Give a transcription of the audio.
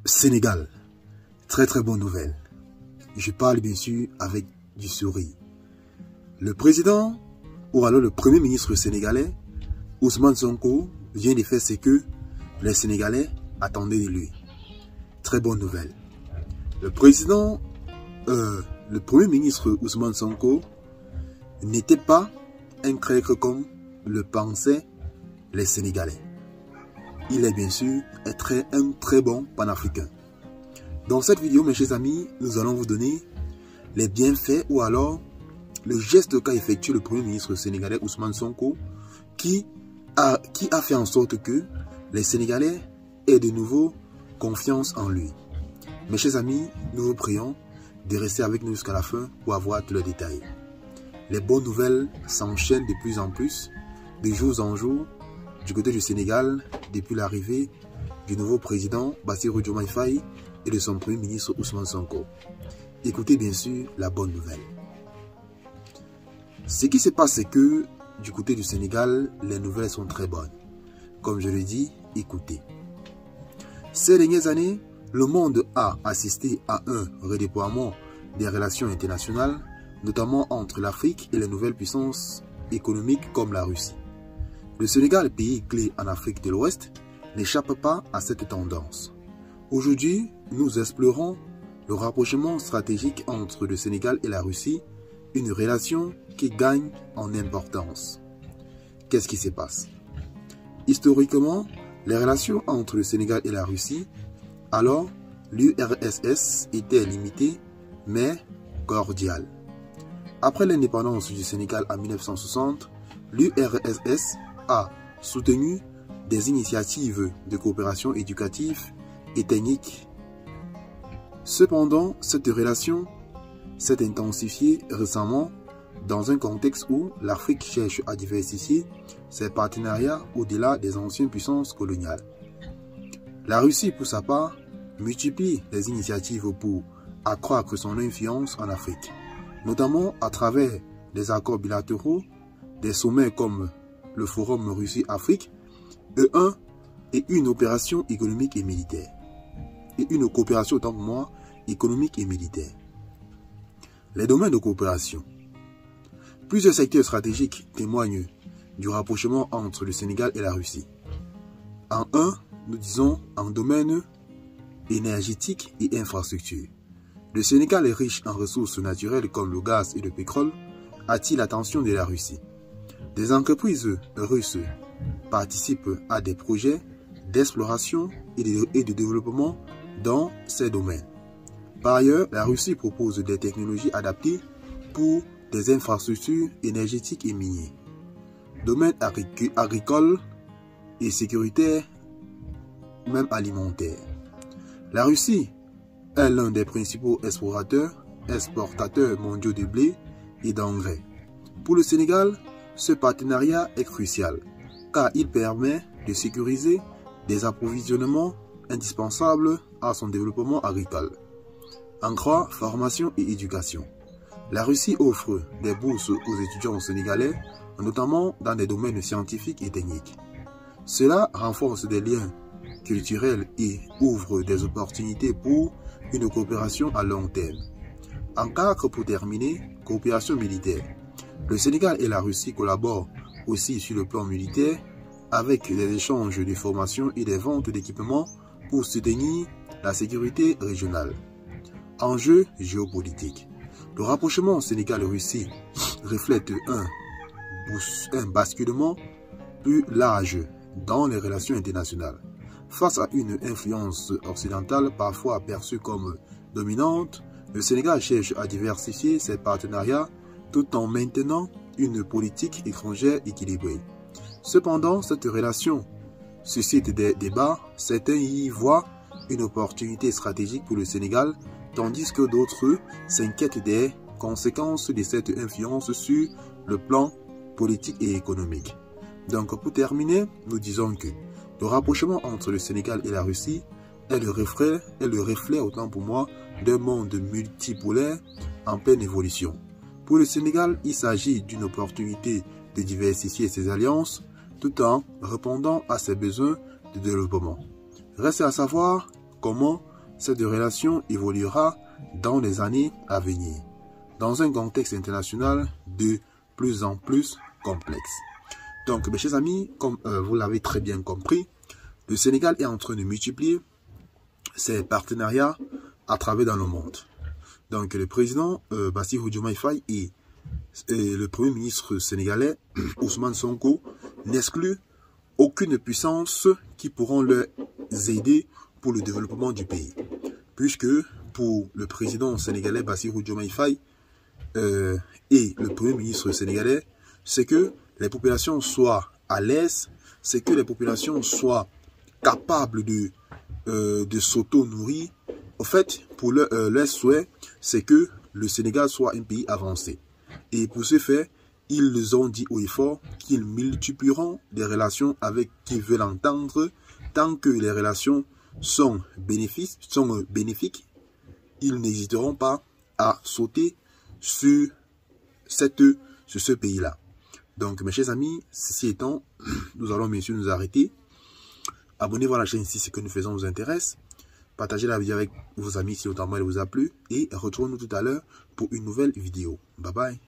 Sénégal, très bonne nouvelle. Je parle bien sûr avec du sourire. Le président, ou alors le premier ministre sénégalais, Ousmane Sonko, vient de faire ce que les Sénégalais attendaient de lui. Très bonne nouvelle. Le premier ministre Ousmane Sonko n'était pas un traître comme le pensaient les Sénégalais. Il est bien sûr un très bon panafricain. Dans cette vidéo, mes chers amis, nous allons vous donner les bienfaits ou alors le geste qu'a effectué le premier ministre sénégalais Ousmane Sonko qui a fait en sorte que les Sénégalais aient de nouveau confiance en lui. Mes chers amis, nous vous prions de rester avec nous jusqu'à la fin pour avoir tous les détails. Les bonnes nouvelles s'enchaînent de plus en plus, de jour en jour, du côté du Sénégal, depuis l'arrivée du nouveau président Bassirou Diomaye Faye et de son premier ministre Ousmane Sonko. Écoutez bien sûr la bonne nouvelle. Ce qui se passe, c'est que du côté du Sénégal, les nouvelles sont très bonnes. Comme je le dis, écoutez. Ces dernières années, le monde a assisté à un redéploiement des relations internationales, notamment entre l'Afrique et les nouvelles puissances économiques comme la Russie. Le Sénégal, pays clé en Afrique de l'Ouest, n'échappe pas à cette tendance. Aujourd'hui, nous explorons le rapprochement stratégique entre le Sénégal et la Russie, une relation qui gagne en importance. Qu'est-ce qui se passe? Historiquement, les relations entre le Sénégal et la Russie, alors l'URSS, étaient limitées mais cordiales. Après l'indépendance du Sénégal en 1960, l'URSS a soutenu des initiatives de coopération éducative et technique. Cependant, cette relation s'est intensifiée récemment dans un contexte où l'Afrique cherche à diversifier ses partenariats au-delà des anciennes puissances coloniales. La Russie, pour sa part, multiplie les initiatives pour accroître son influence en Afrique, notamment à travers des accords bilatéraux, des sommets comme le Forum Russie-Afrique, E1 et une opération économique et militaire. Et une coopération, autant pour moi, économique et militaire. Les domaines de coopération. Plusieurs secteurs stratégiques témoignent du rapprochement entre le Sénégal et la Russie. En un, nous disons en domaine énergétique et infrastructure. Le Sénégal est riche en ressources naturelles comme le gaz et le pétrole, attire l'attention de la Russie. Des entreprises russes participent à des projets d'exploration et de développement dans ces domaines. Par ailleurs, la Russie propose des technologies adaptées pour des infrastructures énergétiques et minières. Domaine agricole et sécuritaire, même alimentaire. La Russie est l'un des principaux exportateurs mondiaux de blé et d'engrais. Pour le Sénégal, ce partenariat est crucial car il permet de sécuriser des approvisionnements indispensables à son développement agricole. Emploi, formation et éducation. La Russie offre des bourses aux étudiants sénégalais, notamment dans des domaines scientifiques et techniques. Cela renforce des liens culturels et ouvre des opportunités pour une coopération à long terme. En quatre, pour terminer, coopération militaire. Le Sénégal et la Russie collaborent aussi sur le plan militaire avec des échanges de formations et des ventes d'équipements pour soutenir la sécurité régionale. Enjeux géopolitiques. Le rapprochement Sénégal-Russie reflète un basculement plus large dans les relations internationales. Face à une influence occidentale parfois perçue comme dominante, le Sénégal cherche à diversifier ses partenariats tout en maintenant une politique étrangère équilibrée. Cependant, cette relation suscite des débats. Certains y voient une opportunité stratégique pour le Sénégal, tandis que d'autres s'inquiètent des conséquences de cette influence sur le plan politique et économique. Donc, pour terminer, nous disons que le rapprochement entre le Sénégal et la Russie est le reflet autant pour moi, d'un monde multipolaire en pleine évolution. Pour le Sénégal, il s'agit d'une opportunité de diversifier ses alliances tout en répondant à ses besoins de développement. Reste à savoir comment cette relation évoluera dans les années à venir, dans un contexte international de plus en plus complexe. Donc, mes chers amis, comme vous l'avez très bien compris, le Sénégal est en train de multiplier ses partenariats à travers dans le monde. Donc, le président Bassirou Diomaye Faye et le premier ministre sénégalais Ousmane Sonko n'excluent aucune puissance qui pourront leur aider pour le développement du pays. Puisque pour le président sénégalais Bassirou Diomaye Faye et le premier ministre sénégalais, c'est que les populations soient à l'aise, c'est que les populations soient capables de s'auto-nourrir. En fait, pour leur souhait, c'est que le Sénégal soit un pays avancé. Et pour ce faire, ils ont dit haut et fort qu'ils multiplieront les relations avec qui veulent entendre. Tant que les relations sont bénéfiques, ils n'hésiteront pas à sauter sur ce pays-là. Donc, mes chers amis, ceci étant, nous allons bien sûr nous arrêter. Abonnez-vous à la chaîne si ce que nous faisons vous intéresse. Partagez la vidéo avec vos amis si notamment elle vous a plu. Et retrouvons-nous tout à l'heure pour une nouvelle vidéo. Bye bye.